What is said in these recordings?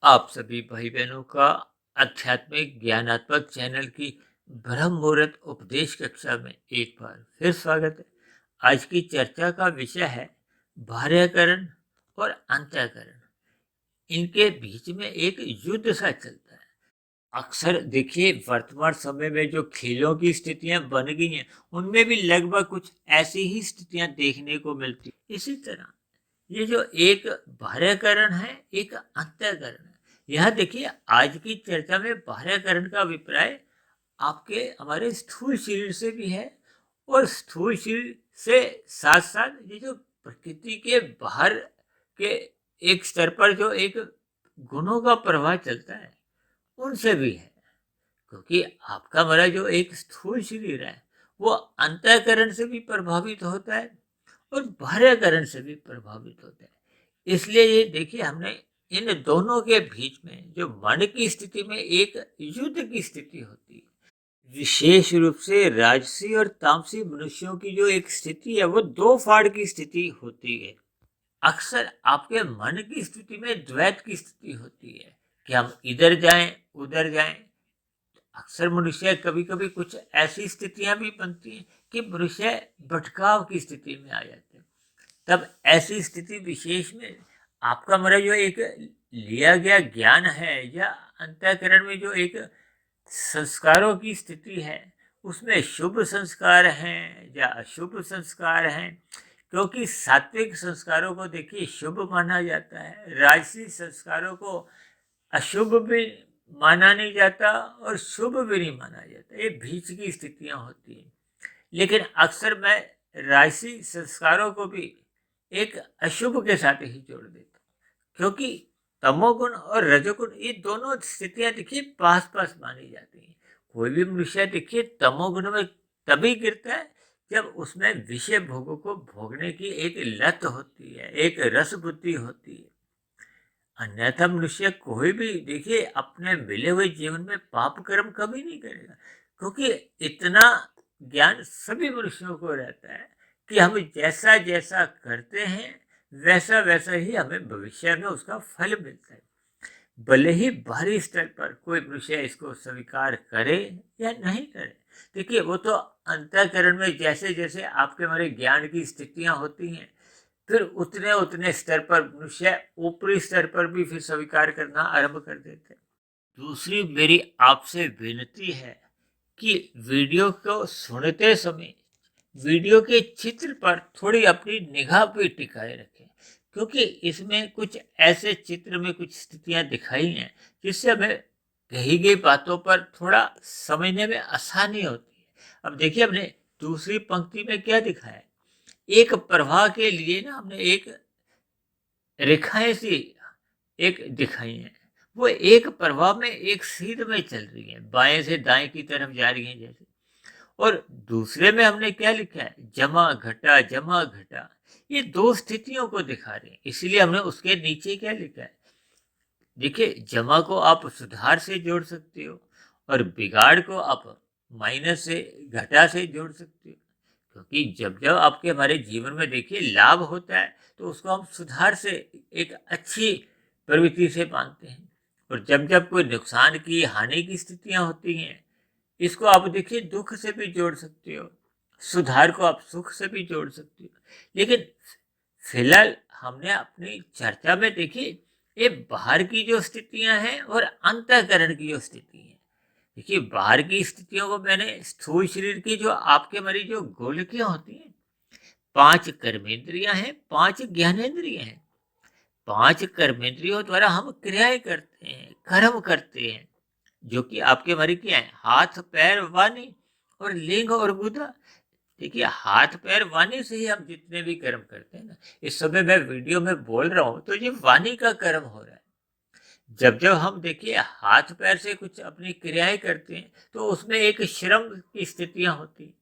आप सभी भाई बहनों का आध्यात्मिक ज्ञानात्मक चैनल की ब्रह्म मुहूर्त उपदेश कक्षा में एक बार फिर स्वागत है। आज की चर्चा का विषय है बाह्यकरण और अंतःकरण। इनके बीच में एक युद्ध सा चलता है। अक्सर देखिए वर्तमान समय में जो खेलों की स्थितियां बन गई हैं उनमें भी लगभग कुछ ऐसी ही स्थितियां देखने को मिलती। इसी तरह ये जो एक बाह्यकरण है, एक अंतःकरण है। यह देखिए आज की चर्चा में बाह्यकरण का अभिप्राय आपके हमारे स्थूल शरीर से भी है और स्थूल शरीर से साथ साथ ये जो प्रकृति के बाहर के एक स्तर पर जो एक गुणों का प्रवाह चलता है उनसे भी है। क्योंकि आपका हमारा जो एक स्थूल शरीर है वो अंतःकरण से भी प्रभावित होता है और बाह्यकरण से भी प्रभावित होता है। इसलिए ये देखिए हमने इन दोनों के बीच में जो मन की स्थिति में एक युद्ध की स्थिति होती है। विशेष रूप से राजसी और तामसी मनुष्यों की जो एक स्थिति है वो दो फाड़ की स्थिति होती है। अक्सर आपके मन की स्थिति में द्वैत की स्थिति होती है कि हम इधर जाएं उधर जाएं। अक्सर मनुष्य कभी कभी कुछ ऐसी स्थितियां भी बनती हैं कि मनुष्य भटकाव की स्थिति में आ जाते हैं। तब ऐसी स्थिति विशेष में आपका मेरा जो एक लिया गया ज्ञान है या अंतःकरण में जो एक संस्कारों की स्थिति है उसमें शुभ संस्कार हैं या अशुभ संस्कार हैं। क्योंकि सात्विक संस्कारों को देखिए शुभ माना जाता है, राजसी संस्कारों को अशुभ भी माना नहीं जाता और शुभ भी नहीं माना जाता। ये बीच की स्थितियां होती हैं। लेकिन अक्सर मैं राजसी संस्कारों को भी एक अशुभ के साथ ही जोड़ देता हूँ। क्योंकि तमोगुण और रजोगुण ये दोनों स्थितियां देखिए पास पास मानी जाती हैं। कोई भी मनुष्य देखिए तमोगुण में तभी गिरता है जब उसमें विषय भोगों को भोगने की एक लत होती है, एक रस बुद्धि होती है। अन्यथा मनुष्य कोई भी देखिए अपने मिले हुए जीवन में पाप कर्म कभी नहीं करेगा। क्योंकि इतना ज्ञान सभी मनुष्यों को रहता है कि हम जैसा जैसा करते हैं वैसा वैसा ही हमें भविष्य में उसका फल मिलता है। भले ही बाहरी स्तर पर कोई मनुष्य इसको स्वीकार करे या नहीं करे, देखिए वो तो अंतःकरण में जैसे जैसे आपके हमारे ज्ञान की स्थितियां होती हैं फिर उतने उतने स्तर पर मनुष्य ऊपरी स्तर पर भी फिर स्वीकार करना आरंभ कर देते हैं। दूसरी मेरी आपसे विनती है कि वीडियो को सुनते समय वीडियो के चित्र पर थोड़ी अपनी निगाह भी टिकाए रखें। क्योंकि इसमें कुछ ऐसे चित्र में कुछ स्थितियां दिखाई हैं जिससे हमें कही गई बातों पर थोड़ा समझने में आसानी होती है। अब देखिए हमने दूसरी पंक्ति में क्या दिखाया है। एक प्रवाह के लिए ना हमने एक रेखाएं सी एक दिखाई हैं। वो एक प्रवाह में एक सीध में चल रही है, बाएं से दाएं की तरफ जा रही है जैसे। और दूसरे में हमने क्या लिखा है, जमा घटा जमा घटा। ये दो स्थितियों को दिखा रहे हैं। इसलिए हमने उसके नीचे क्या लिखा है, देखिए जमा को आप सुधार से जोड़ सकते हो और बिगाड़ को आप माइनस से घटा से जोड़ सकते हो। क्योंकि जब जब आपके हमारे जीवन में देखिए लाभ होता है तो उसको हम सुधार से एक अच्छी प्रवृत्ति से मानते हैं। और जब जब कोई नुकसान की हानि की स्थितियां होती हैं इसको आप देखिए दुख से भी जोड़ सकते हो, सुधार को आप सुख से भी जोड़ सकते हो। लेकिन फिलहाल हमने अपनी चर्चा में देखिए ये बाहर की जो स्थितियां हैं और अंतःकरण की जो स्थिति है। देखिए बाहर की स्थितियों को मैंने स्थूल शरीर की जो आपके हमारी जो गोलकियां होती हैं, 5 कर्मेंद्रियां हैं, 5 ज्ञानेंद्रियां हैं। 5 कर्मेंद्रियों द्वारा हम क्रियाएं करते हैं, कर्म करते हैं, जो कि आपके हमारी क्या है, हाथ पैर वाणी और लिंग और गुदा। देखिए हाथ पैर वाणी से ही हम जितने भी कर्म करते हैं ना, इस समय मैं वीडियो में बोल रहा हूँ तो ये वाणी का कर्म हो रहा है। जब जब हम देखिए हाथ पैर से कुछ अपनी क्रियाएं करते हैं तो उसमें एक श्रम की स्थितियां होती हैं।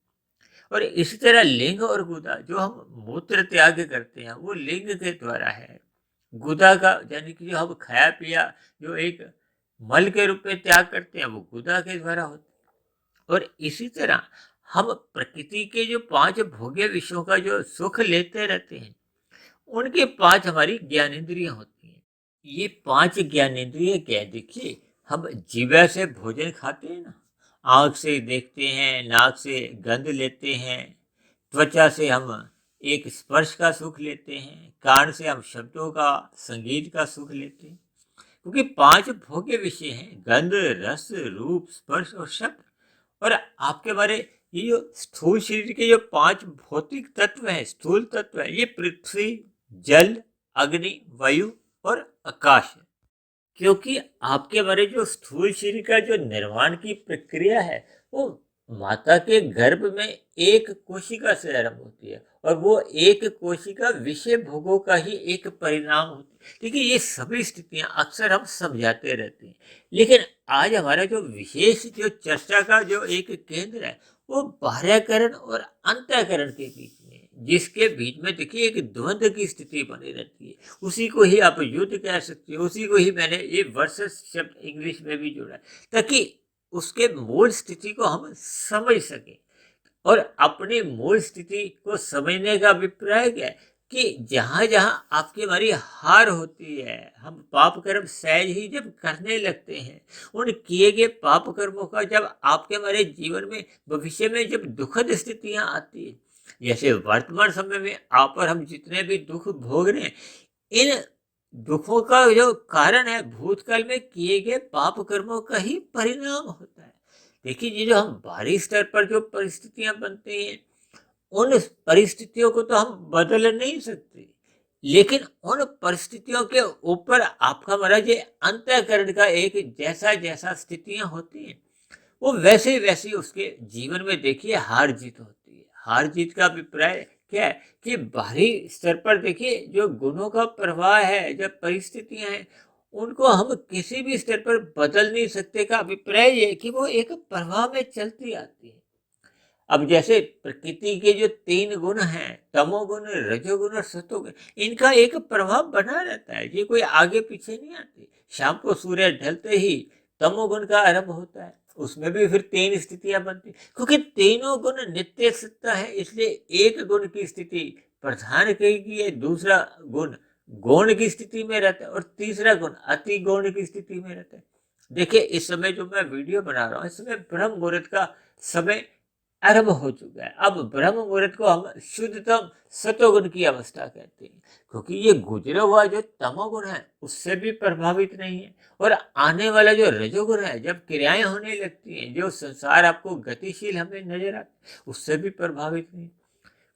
और इसी तरह लिंग और गुदा जो हम मूत्र त्याग करते हैं वो लिंग के द्वारा है। गुदा का यानी कि जो हम खाया पिया जो एक मल के रूप में त्याग करते हैं वो गुदा के द्वारा होता है। और इसी तरह हम प्रकृति के जो 5 भोग्य विषयों का जो सुख लेते रहते हैं उनके 5 हमारी ज्ञानेंद्रियां होती हैं। ये 5 ज्ञानेंद्रिय क्या है? देखिए, हम जीवा से भोजन खाते हैं ना, आँख से देखते हैं, नाक से गंध लेते हैं, त्वचा से हम एक स्पर्श का सुख लेते हैं, कान से हम शब्दों का, संगीत का सुख लेते हैं। क्योंकि 5 भोग्य विषय हैं, गंध, रस, रूप, स्पर्श और शब्द। और आपके बारे ये जो स्थूल शरीर के जो 5 भौतिक तत्व हैं, स्थूल तत्व हैं, ये पृथ्वी, जल, अग्नि, वायु और आकाश है। क्योंकि आपके बारे जो स्थूल शरीर का जो निर्माण की प्रक्रिया है, वो माता के गर्भ में एक कोशिका से आरंभ होती है, और वो एक कोशिका विषय भोगों का ही एक परिणाम होती है। देखिए, ये सभी स्थितियां अक्सर हम समझाते रहते हैं, लेकिन आज हमारा जो विशेष जो चर्चा का जो एक केंद्र है, वो बाह्यकरण और अंतःकरण के बीच में है, जिसके बीच में देखिए एक द्वंद्व की स्थिति बनी रहती है। उसी को ही आप युद्ध कह सकते हो, उसी को ही मैंने ये वर्सेस शब्द इंग्लिश में भी जोड़ा है, ताकि उसके मूल स्थिति को हम समझ सकें। और अपनी मूल स्थिति को समझने का अभिप्राय क्या है? कि जहाँ जहाँ आपकी हमारी हार होती है, हम पाप कर्म सहज ही जब करने लगते हैं, उन किए गए पाप कर्मों का जब आपके हमारे जीवन में भविष्य में जब दुखद स्थितियां आती है, जैसे वर्तमान समय में आप और हम जितने भी दुख भोग रहे हैं, इन दुखों का जो कारण है भूतकाल में किए गए पाप कर्मों का ही परिणाम होता है। देखिए, ये जो हम बाहरी स्तर पर जो परिस्थितियां बनती हैं, उन परिस्थितियों को तो हम बदल नहीं सकते, लेकिन उन परिस्थितियों के ऊपर आपका हमारा ये अंतःकरण का एक जैसा जैसा स्थितियां होती हैं, वो वैसे वैसे उसके जीवन में देखिए हार जीत होती है। हार जीत का अभिप्राय क्या है? कि बाहरी स्तर पर देखिए जो गुणों का प्रवाह है, जब परिस्थितियां हैं, उनको हम किसी भी स्तर पर बदल नहीं सकते। का अभिप्राय ये है कि वो एक प्रवाह में चलती आती है। अब जैसे प्रकृति के जो 3 गुण हैं, तमोगुण, रजोगुण और सतोगुण, इनका एक प्रभाव बना रहता है, ये कोई आगे पीछे नहीं आते। शाम को सूर्य ढलते ही तमोगुण का आरंभ होता है, उसमें भी फिर 3 स्थितियां बनती, क्योंकि तीनों गुण नित्य सत्ता है, इसलिए एक गुण की स्थिति प्रधान कहेगी है, दूसरा गुण गौण की स्थिति में रहता है, और तीसरा गुण अति गौण की स्थिति में रहता है। देखिए, इस समय जो मैं वीडियो बना रहा हूँ, इस समय ब्रह्म मुहूर्त का समय आरंभ हो चुका है। अब ब्रह्म मुहूर्त को हम शुद्धतम सतोगुण की अवस्था कहते हैं, क्योंकि ये गुजरा हुआ जो तमोगुण है उससे भी प्रभावित नहीं है, और आने वाला जो रजोगुण है, जब क्रियाएं होने लगती हैं, जो संसार आपको गतिशील हमें नजर आता है, उससे भी प्रभावित नहीं।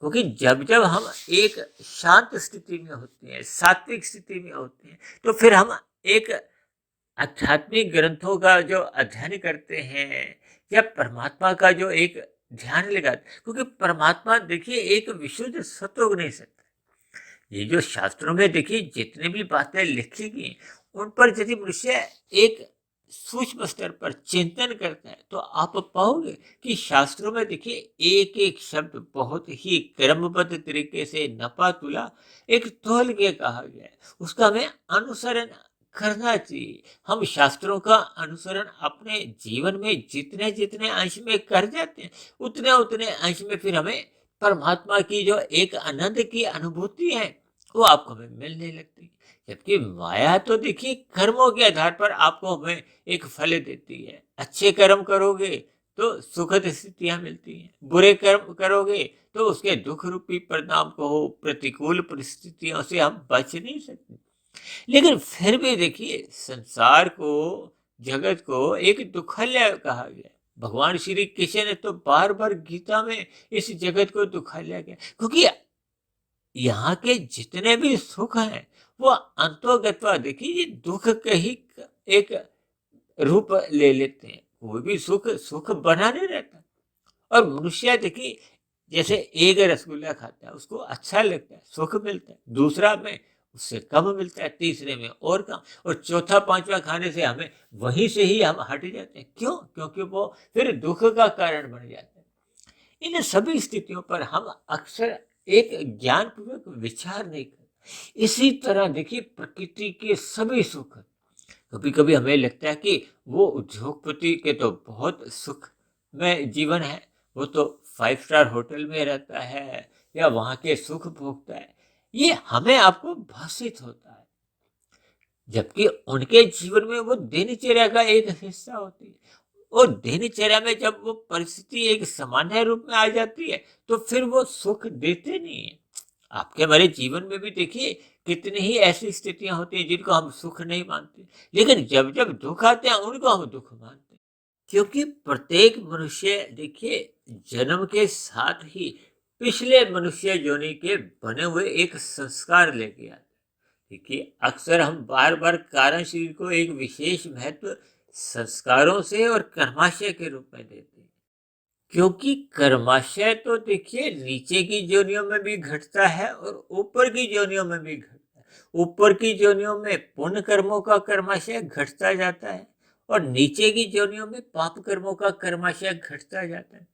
क्योंकि जब जब हम एक शांत स्थिति में होते हैं, सात्विक स्थिति में होते हैं, तो फिर हम एक आध्यात्मिक ग्रंथों का जो अध्ययन करते हैं, या परमात्मा का जो एक ध्यान लगाते हैं, क्योंकि परमात्मा देखिए एक विशुद्ध सत्वगुण है। ये जो शास्त्रों में देखिए जितने भी बातें लिखी गई, उन पर यदि मनुष्य एक सूक्ष्म स्तर पर चिंतन करता है, तो आप पाओगे कि शास्त्रों में देखिए एक एक शब्द बहुत ही क्रमबद्ध तरीके से नपा तुला एक तौल के कहा गया है, उसका हमें अनुसरण करना चाहिए। हम शास्त्रों का अनुसरण अपने जीवन में जितने जितने अंश में कर जाते हैं, उतने उतने अंश में फिर हमें परमात्मा की जो एक आनंद की अनुभूति है, वो आपको हमें मिलने लगती है। जबकि माया तो देखिए कर्मों के आधार पर आपको हमें एक फल देती है। अच्छे कर्म करोगे तो सुखद स्थितियां मिलती हैं, बुरे कर्म करोगे तो उसके दुख रूपी परिणाम को हो, प्रतिकूल परिस्थितियों से हम बच नहीं सकते। लेकिन फिर भी देखिए संसार को, जगत को एक दुखल्य कहा गया। भगवान श्री कृष्ण ने तो बार बार गीता में इस जगत को दुखल्य किया, क्योंकि यहाँ के जितने भी सुख हैं वो अंतोगत्वा देखिए ये दुख के ही एक रूप ले लेते हैं। कोई भी सुख सुख बना नहीं रहता। और मनुष्य देखिए जैसे एक रसगुल्ला खाता है, उसको अच्छा लगता है, सुख मिलता है, दूसरा में उससे कम मिलता है, तीसरे में और कम, और चौथा पांचवा खाने से हमें वहीं से ही हम हट जाते हैं। क्यों? क्योंकि वो फिर दुख का कारण बन जाता है। इन सभी स्थितियों पर हम अक्सर एक ज्ञानपूर्वक विचार नहीं करते। इसी तरह देखिए प्रकृति के सभी सुख, कभी कभी हमें लगता है कि वो उद्योगपति के तो बहुत सुख में जीवन है, वो तो 5 स्टार होटल में रहता है या वहाँ के सुख भोगता है, ये हमें आपको भाषित होता है। जबकि उनके जीवन में वो दिनचर्या का एक हिस्सा होती है। और दिनचर्या में जब वो परिस्थिति एक सामान्य रूप में आ जाती है, तो फिर वो सुख देते नहीं है। आपके हमारे जीवन में भी देखिए कितनी ही ऐसी स्थितियां होती हैं जिनको हम सुख नहीं मानते, लेकिन जब जब दुख आते हैं उनको हम दुख मानते हैं। क्योंकि प्रत्येक मनुष्य देखिए जन्म के साथ ही पिछले मनुष्य योनि के बने हुए एक संस्कार लेके आते हैं। देखिए अक्सर हम बार बार कारण शरीर को एक विशेष महत्व संस्कारों से और कर्माशय के रूप में देते हैं। क्योंकि कर्माशय तो देखिए नीचे की योनियों में भी घटता है और ऊपर की योनियों में भी घटता है। ऊपर की योनियों में पुण्य कर्मों का कर्माशय घटता जाता है और नीचे की योनियों में पाप कर्मों का कर्माशय घटता जाता है।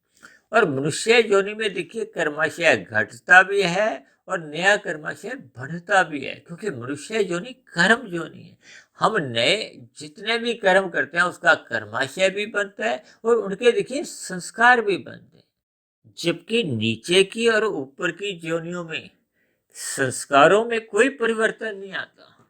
और मनुष्य योनि में देखिए कर्माशय घटता भी है और नया कर्माशय बढ़ता भी है, क्योंकि मनुष्य योनि कर्म योनि है। हम नए जितने भी कर्म करते हैं उसका कर्माशय भी बनता है और उनके देखिए संस्कार भी बनते हैं। जबकि नीचे की और ऊपर की योनियों में संस्कारों में कोई परिवर्तन नहीं आता,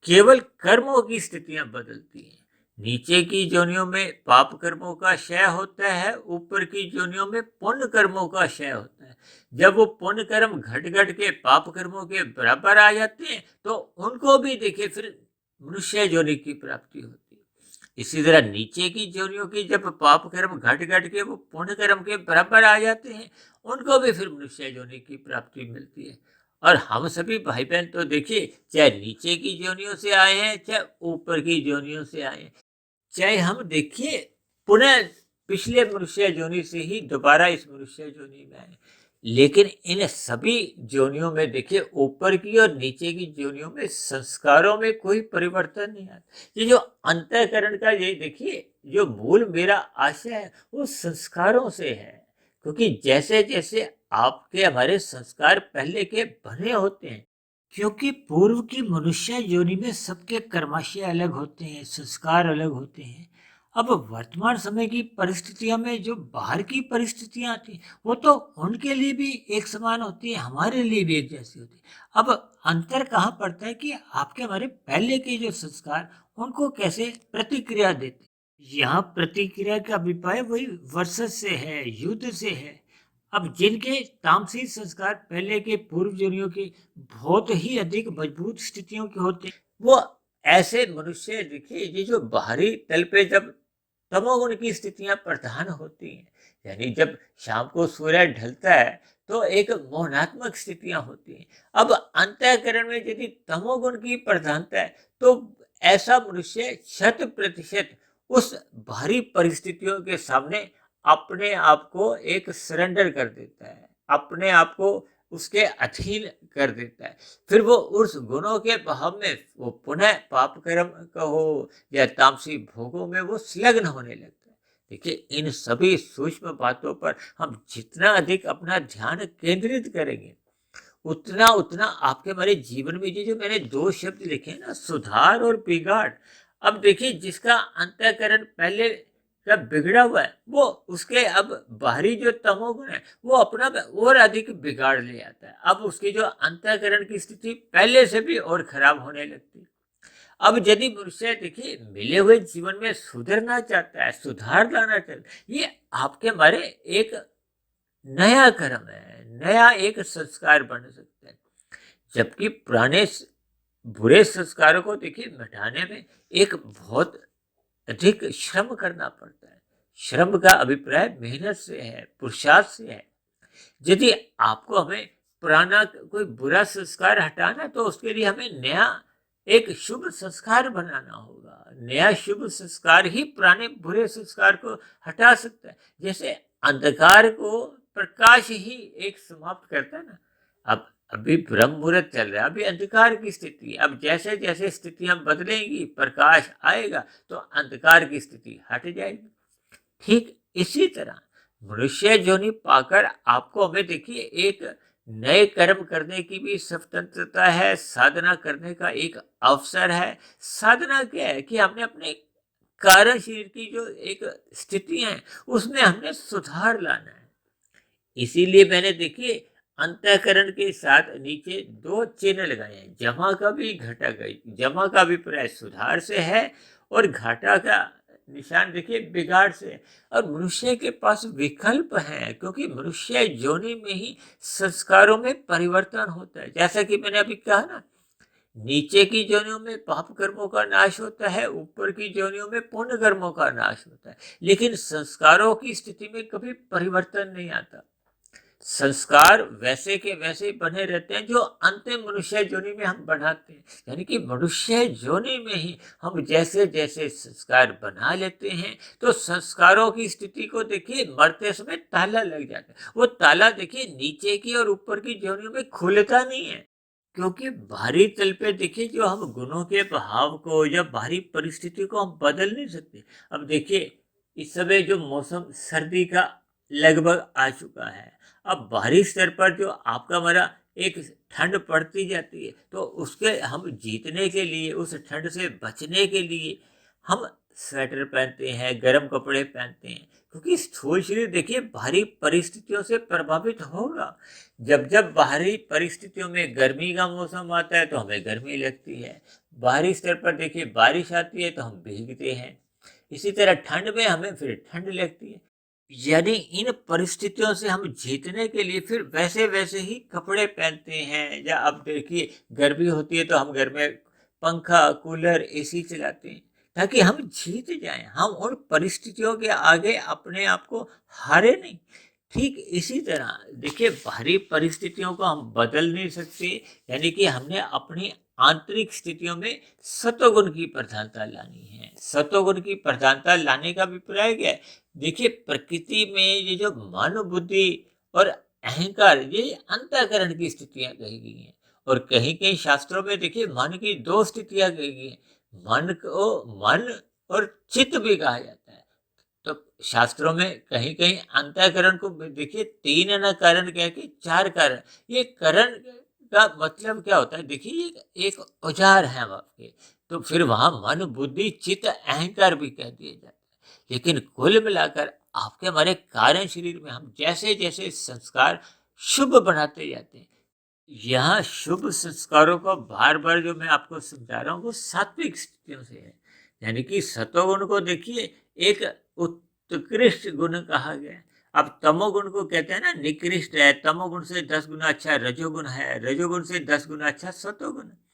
केवल कर्मों की स्थितियां बदलती हैं। नीचे की योनियों में पाप कर्मों का क्षय होता है, ऊपर की योनियों में पुण्य कर्मों का क्षय होता है। जब वो पुण्य कर्म घट घट के पाप कर्मों के बराबर आ जाते हैं, तो उनको भी देखिए फिर मनुष्य योनि की प्राप्ति होती है। इसी तरह नीचे की योनियों की जब पाप कर्म घट घट के वो पुण्य कर्म के बराबर आ जाते हैं, उनको भी फिर मनुष्य योनि की प्राप्ति मिलती है। और हम सभी भाई बहन तो देखिए चाहे नीचे की योनियों से आए हैं चाहे ऊपर की योनियों से आए हैं, चाहे हम देखिए पुनः पिछले मनुष्य योनि से ही दोबारा इस मनुष्य योनि में आए, लेकिन इन सभी योनियों में देखिए ऊपर की और नीचे की योनियों में संस्कारों में कोई परिवर्तन नहीं आता। ये जो अंतःकरण का ये देखिए जो मूल मेरा आशय है वो संस्कारों से है। क्योंकि जैसे जैसे आपके हमारे संस्कार पहले के बने होते हैं, क्योंकि पूर्व की मनुष्य योनि में सबके कर्माशय अलग होते हैं, संस्कार अलग होते हैं। अब वर्तमान समय की परिस्थितियों में जो बाहर की परिस्थितियां आती हैं, वो तो उनके लिए भी एक समान होती है, हमारे लिए भी एक जैसी होती है। अब अंतर कहाँ पड़ता है कि आपके हमारे पहले के जो संस्कार उनको कैसे प्रतिक्रिया देते हैं। यहाँ प्रतिक्रिया का अभिप्राय वही वर्षज से है, युद्ध से है। अब जिनके तामसिक संस्कार पहले के पूर्व योनियों के बहुत ही अधिक मजबूत स्थितियों के होते हैं, वो ऐसे मनुष्य देखिए ये जो बाहरी तल पे जब तमोगुण की स्थितियां प्रधान होती हैं, यानी जब शाम को सूर्य ढलता है तो एक मोहनात्मक स्थितियां होती हैं। अब अंतःकरण में यदि तमोगुण की प्रधानता है तो ऐसा मनुष्य 100% उस भारी परिस्थितियों के सामने अपने आप को एक सरेंडर कर देता है, अपने आप को उसके अधीन कर देता है। फिर वो उस गुणों के बहाव में वो पुनः पाप कर्म का हो या तामसिक भोगों में वो संलग्न होने लगता है। देखिए इन सभी सूक्ष्म बातों पर हम जितना अधिक अपना ध्यान केंद्रित करेंगे, उतना उतना आपके हमारे जीवन में ये जो मैंने दो शब्द लिखे हैं ना, सुधार और बिगाड़। अब देखिए जिसका अंतःकरण पहले का बिगड़ा हुआ है, वो उसके अब बाहरी जो तमोगुण है वो अपना और अधिक बिगाड़ ले आता है। अब उसकी जो अंतःकरण की स्थिति पहले से भी और खराब होने लगती है। अब यदि मनुष्य देखिए मिले हुए जीवन में सुधरना चाहता है, सुधार लाना चाहता है, ये आपके हमारे एक नया कर्म है, नया एक संस्कार बन सकता है। जबकि पुराने बुरे संस्कारों को देखिए मिटाने में एक बहुत अधिक श्रम करना पड़ता है। श्रम का अभिप्राय मेहनत से है, पुरुषार्थ से है। यदि आपको हमें पुराना कोई बुरा संस्कार हटाना तो उसके लिए हमें नया एक शुभ संस्कार बनाना होगा। नया शुभ संस्कार ही पुराने बुरे संस्कार को हटा सकता है। जैसे अंधकार को प्रकाश ही एक समाप्त करता है ना। अब अभी ब्रह्म मुहूर्त चल रहा है, अभी अंधकार की स्थिति है। अब जैसे जैसे स्थितियां बदलेंगी, प्रकाश आएगा तो अंधकार की स्थिति हट जाएगी। ठीक इसी तरह मनुष्य योनि पाकर आपको हमें देखिए एक नए कर्म करने की भी स्वतंत्रता है, साधना करने का एक अवसर है। साधना क्या है कि हमने अपने कारण शरीर की जो एक स्थिति है उसमें हमने सुधार लाना है। इसीलिए मैंने देखिए अंतःकरण के साथ नीचे दो चिन्ह लगाए हैं, जमा का भी घटा का। जमा का अभिप्राय सुधार से है और घाटा का निशान देखिए बिगाड़ से है। और मनुष्य के पास विकल्प है, क्योंकि मनुष्य योनि में ही संस्कारों में परिवर्तन होता है। जैसा कि मैंने अभी कहा ना, नीचे की योनियों में पाप कर्मों का नाश होता है, ऊपर की योनियों में पुण्य कर्मों का नाश होता है, लेकिन संस्कारों की स्थिति में कभी परिवर्तन नहीं आता। संस्कार वैसे के वैसे बने रहते हैं जो अंतिम मनुष्य योनि में हम बनाते हैं। यानी कि मनुष्य योनि में ही हम जैसे जैसे संस्कार बना लेते हैं, तो संस्कारों की स्थिति को देखिए मरते समय ताला लग जाता है। वो ताला देखिए नीचे की और ऊपर की योनियों में खुलता नहीं है, क्योंकि बाहरी तल पे देखिए जो हम गुणों के भाव को या बाहरी परिस्थिति को हम बदल नहीं सकते। अब देखिए इस समय जो मौसम सर्दी का लगभग आ चुका है, अब बाहरी स्तर पर जो आपका हमारा एक ठंड पड़ती जाती है, तो उसके हम जीतने के लिए, उस ठंड से बचने के लिए हम स्वेटर पहनते हैं, गर्म कपड़े पहनते हैं, क्योंकि स्थूल शरीर देखिए बाहरी परिस्थितियों से प्रभावित होगा। जब जब बाहरी परिस्थितियों में गर्मी का मौसम आता है तो हमें गर्मी लगती है, बाहरी स्तर पर देखिए बारिश आती है तो हम भीगते हैं, इसी तरह ठंड में हमें फिर ठंड लगती है। यानी इन परिस्थितियों से हम जीतने के लिए फिर वैसे वैसे ही कपड़े पहनते हैं। या अब देखिए गर्मी होती है तो हम घर में पंखा, कूलर, एसी चलाते हैं, ताकि हम जीत जाएं, हम उन परिस्थितियों के आगे अपने आप को हारे नहीं। ठीक इसी तरह देखिए बाहरी परिस्थितियों को हम बदल नहीं सकते, यानी कि हमने अपनी आंतरिक स्थितियों में सतोगुण की प्रधानता लानी है। सतोगुण की प्रधानता लाने का अभिप्राय क्या है? देखिए प्रकृति में ये जो मन, बुद्धि और अहंकार, ये अंतःकरण की स्थितियां कही गई हैं। और कहीं कहीं शास्त्रों में देखिए मन की दो स्थितियां कही गई हैं, मन को मन और चित्त भी कहा जाता है। तो शास्त्रों में कहीं कहीं अंतःकरण को देखिए तीन न कारण कह के चार कारण। ये करण का मतलब क्या होता है? देखिए एक औजार है हम आपके, तो फिर वहां मन, बुद्धि, चित्त, अहंकार भी कह दिए जाते हैं। लेकिन कुल मिलाकर आपके हमारे कारण शरीर में हम जैसे जैसे संस्कार शुभ बनाते जाते हैं, यहाँ शुभ संस्कारों को बार बार जो मैं आपको समझा रहा हूँ वो सात्विक स्थितियों से है। यानी कि सतोगुण को देखिए एक उत्कृष्ट गुण कहा गया है। अब तमोगुण को कहते हैं ना निकृष्ट है, तमोगुण से 10 गुना अच्छा रजोगुण है, रजोगुण से 10 गुना अच्छा सतोगुण है।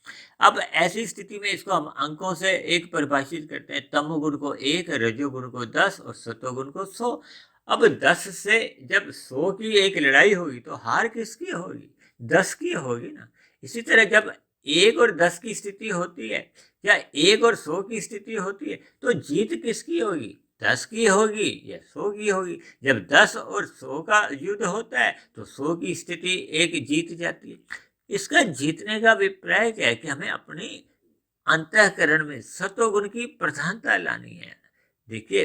अब ऐसी स्थिति में इसको हम अंकों से एक परिभाषित करते हैं, तमोगुण को 1, रजोगुण को 10 और सतोगुण को 100। अब 10 से जब 100 की एक लड़ाई होगी तो हार किसकी होगी? 10 की होगी ना। इसी तरह जब 1 और 10 की स्थिति होती है या 1 और 100 की स्थिति होती है, तो जीत किसकी होगी? 10 की होगी या 100 की होगी। जब 10 और 100 का युद्ध होता है तो 100 की स्थिति एक जीत जाती है। इसका जीतने का अभिप्राय क्या है? कि हमें अपनी अंतःकरण में सतोगुण की प्रधानता लानी है। देखिए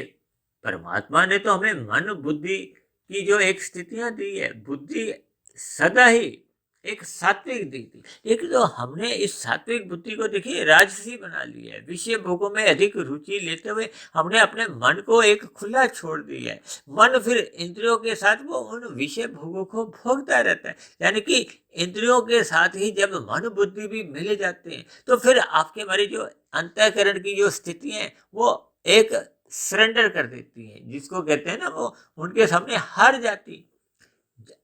परमात्मा ने तो हमें मन, बुद्धि की जो एक स्थितियां दी है, बुद्धि सदा ही एक सात्विक दी थी, लेकिन तो हमने इस सात्विक बुद्धि को देखिए राजसी बना लिया है। विषय भोगों में अधिक रुचि लेते हुए हमने अपने मन को एक खुला छोड़ दिया है। मन फिर इंद्रियों के साथ वो उन विषय भोगों को भोगता रहता है। यानी कि इंद्रियों के साथ ही जब मन, बुद्धि भी मिले जाते हैं, तो फिर आपके हमारी जो अंतःकरण की जो स्थिति है वो एक सरेंडर कर देती है, जिसको कहते हैं ना, वो उनके सामने हार जाती।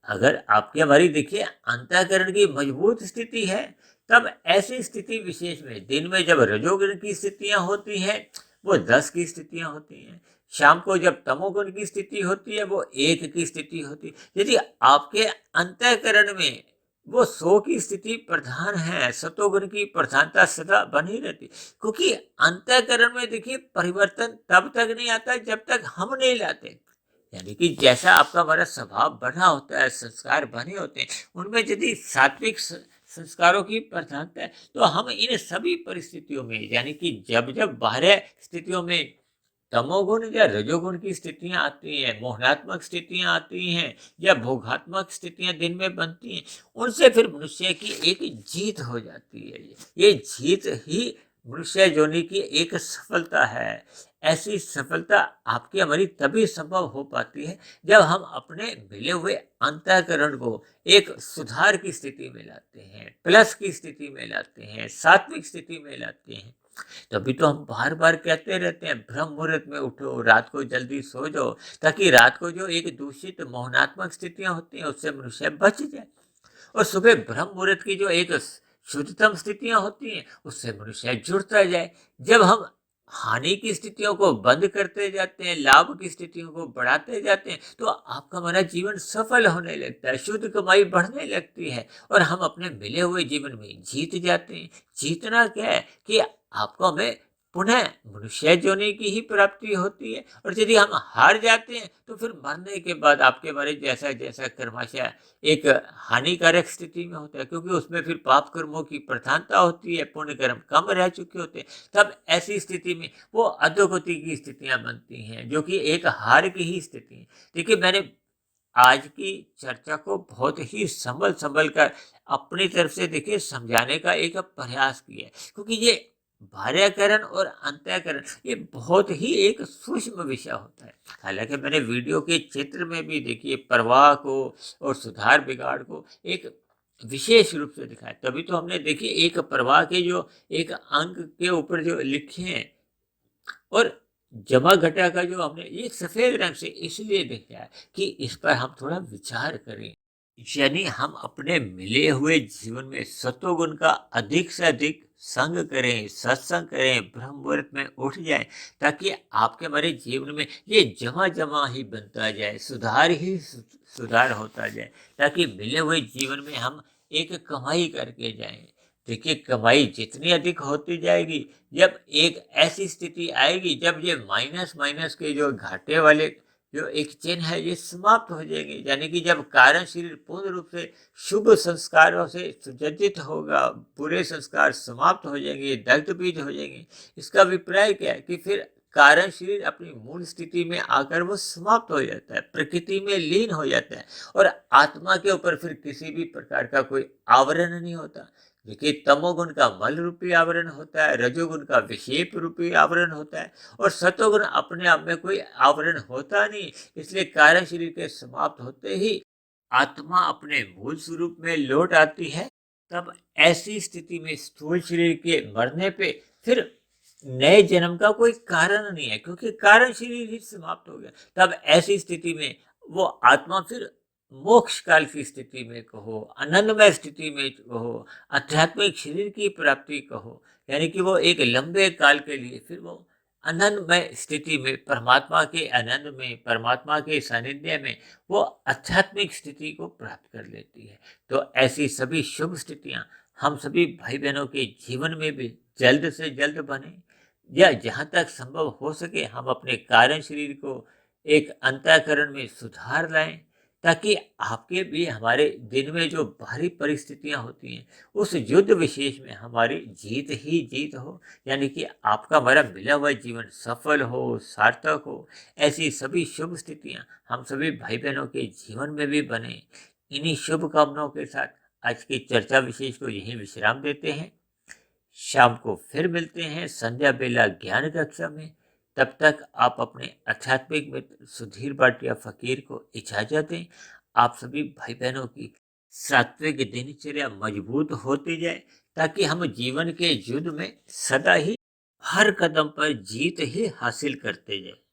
अगर आपकी हमारी देखिए अंतःकरण की मजबूत स्थिति है, तब ऐसी स्थिति विशेष में दिन में जब रजोगुण की स्थितियां होती हैं वो 10 की स्थितियां होती हैं, शाम को जब तमोगुण की स्थिति होती है वो 1 की स्थिति होती है। यदि आपके अंतःकरण में वो 100 की स्थिति प्रधान है, सतोगुण की प्रधानता सदा बनी रहती, क्योंकि अंतःकरण में देखिए परिवर्तन तब तक नहीं आता जब तक हम नहीं लाते। यानी कि जैसा आपका हमारा स्वभाव बना होता है, संस्कार बने होते हैं, उनमें यदि सात्विक संस्कारों की प्रधानता है, तो हम इन सभी परिस्थितियों में, यानी कि जब जब बाहर स्थितियों में तमोगुण या रजोगुण की स्थितियां आती हैं, मोहनात्मक स्थितियां आती हैं या भोगात्मक स्थितियां दिन में बनती हैं, उनसे फिर मनुष्य की एक जीत हो जाती है। ये जीत ही मनुष्य योनि की एक सफलता है। ऐसी सफलता आपकी हमारी तभी संभव हो पाती है जब हम अपने मिले हुए अंतःकरण को एक सुधार की स्थिति में लाते हैं, प्लस की स्थिति में लाते हैं, सात्विक स्थिति में लाते हैं। तभी तो हम बार-बार कहते रहते हैं ब्रह्म मुहूर्त में उठो, रात को जल्दी सो जाओ, ताकि रात को जो एक दूषित मोहनात्मक स्थितियाँ होती हैं उससे मनुष्य बच जाए। और सुबह ब्रह्म मुहूर्त की जो एक शुद्धतम स्थितियां होती हैं उससे मनुष्य जुड़ता जाए। जब हम हानि की स्थितियों को बंद करते जाते हैं, लाभ की स्थितियों को बढ़ाते जाते हैं, तो आपका हमारा जीवन सफल होने लगता है, शुद्ध कमाई बढ़ने लगती है और हम अपने मिले हुए जीवन में जीत जाते हैं। जीतना क्या है कि आपको हमें पुनः मनुष्य योनि की ही प्राप्ति होती है। और यदि हम हार जाते हैं तो फिर मरने के बाद आपके बारे जैसा जैसा कर्माशय एक हानिकारक स्थिति में होता है, क्योंकि उसमें फिर पाप कर्मों की प्रधानता होती है, पुण्य कर्म कम रह चुके होते हैं। तब ऐसी स्थिति में वो अधोगति की स्थितियां बनती हैं, जो कि एक हार की ही स्थिति है। देखिए, मैंने आज की चर्चा को बहुत ही संभल संभल कर अपनी तरफ से देखिए समझाने का एक प्रयास किया है, क्योंकि ये बाह्यकरण और अंतःकरण ये बहुत ही एक सूक्ष्म विषय होता है। हालांकि मैंने वीडियो के चित्र में भी देखिए प्रवाह को और सुधार बिगाड़ को एक विशेष रूप से दिखाया। तभी तो हमने देखिए एक प्रवाह के जो एक अंक के ऊपर जो लिखे हैं और जमा घटा का जो हमने ये सफेद रंग से इसलिए देखा है कि इस पर हम थोड़ा विचार करें। यानी हम अपने मिले हुए जीवन में सत्वगुण का अधिक से अधिक संग करें, सत्संग करें, ब्रह्म मुहूर्त में उठ जाएं, ताकि आपके हमारे जीवन में ये जमा जमा ही बनता जाए, सुधार ही सुधार होता जाए, ताकि मिले हुए जीवन में हम एक कमाई करके जाएं। देखिए, कमाई जितनी अधिक होती जाएगी, जब एक ऐसी स्थिति आएगी जब ये माइनस माइनस के जो घाटे वाले जो एक चिन्ह है ये समाप्त हो जाएंगे, यानी कि जब कारण शरीर पूर्ण रूप से शुभ संस्कारों से सुसज्जित होगा, बुरे संस्कार समाप्त हो जाएंगे, दग्ध बीज हो जाएंगे। इसका अभिप्राय क्या है कि फिर कारण शरीर अपनी मूल स्थिति में आकर वो समाप्त हो जाता है, प्रकृति में लीन हो जाता है और आत्मा के ऊपर फिर किसी भी प्रकार का कोई आवरण नहीं होता। देखिए, तमोगुण का मल रूपी आवरण होता है, रजोगुण का विक्षेप रूपी आवरण होता है और सतोगुण अपने आप में कोई आवरण होता नहीं। इसलिए कार्य शरीर के समाप्त होते ही आत्मा अपने मूल स्वरूप में लौट आती है। तब ऐसी स्थिति में स्थूल शरीर के मरने पे फिर नए जन्म का कोई कारण नहीं है, क्योंकि कारण शरीर ही समाप्त हो गया। तब ऐसी स्थिति में वो आत्मा फिर मोक्ष काल की स्थिति में कहो, आनंदमय स्थिति में कहो, आध्यात्मिक शरीर की प्राप्ति कहो, यानी कि वो एक लंबे काल के लिए फिर वो आनंदमय स्थिति में, परमात्मा के आनंद में, परमात्मा के सानिध्य में वो आध्यात्मिक स्थिति को प्राप्त कर लेती है। तो ऐसी सभी शुभ स्थितियां हम सभी भाई बहनों के जीवन में भी जल्द से जल्द बने, या जहाँ तक संभव हो सके हम अपने कारण शरीर को एक अंतःकरण में सुधार लाएं, ताकि आपके भी हमारे दिन में जो बाहरी परिस्थितियां होती हैं उस युद्ध विशेष में हमारी जीत ही जीत हो, यानी कि आपका हमारा मिला हुआ जीवन सफल हो, सार्थक हो। ऐसी सभी शुभ स्थितियां हम सभी भाई बहनों के जीवन में भी बने। इन्हीं शुभ कामनाओं के साथ आज की चर्चा विशेष को यहीं विश्राम देते हैं। शाम को फिर मिलते हैं संध्या बेला ज्ञान कक्षा में। तब तक आप अपने आध्यात्मिक मित्र सुधीर भाटिया फकीर को इजाजत दें। आप सभी भाई बहनों की सात्विक दिनचर्या मजबूत होती जाए, ताकि हम जीवन के युद्ध में सदा ही हर कदम पर जीत ही हासिल करते जाए।